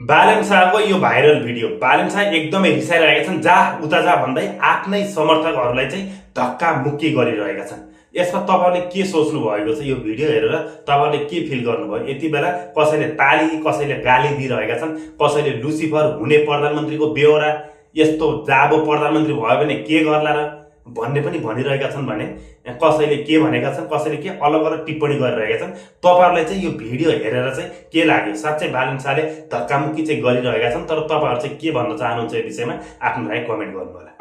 बालेन शाहको यो viral video Balen Shah एकदमै रिसाइरहेका छन् जा उता जा भन्दै आफ्नै समर्थकहरूलाई चाहिँ धक्का मुक्की गरिरहेका छन्। यसमा तपाईहरुले के सोच्नु भएको छ यो भिडियो हेरेर तपाईहरुले के फिल गर्नुभयो? यति बेला कसैले ताली कसैले गाली दिइरहेका छन्, कसैले लुसिफर हुने प्रधानमन्त्रीको बेहोरा यस्तो जाबो प्रधानमन्त्री भयो भने के गर्ला र भन्ने पनि भनिरहेका छन् भने कसैले के भनेका छन्, कसैले के अलग अलग टिप्पणी गरिरहेका छन्। तपाईहरुलाई चाहिँ यो भिडियो हेरेर चाहिँ के लाग्यो? साच्चै बालेन शाहले धक्कामुक्की चाहिँ गरिरहेका छन्, तर तपाईहरु चाहिँ के भन्न चाहनुहुन्छ यो विषयमा आफ्नो राय कमेन्ट गर्नु होला।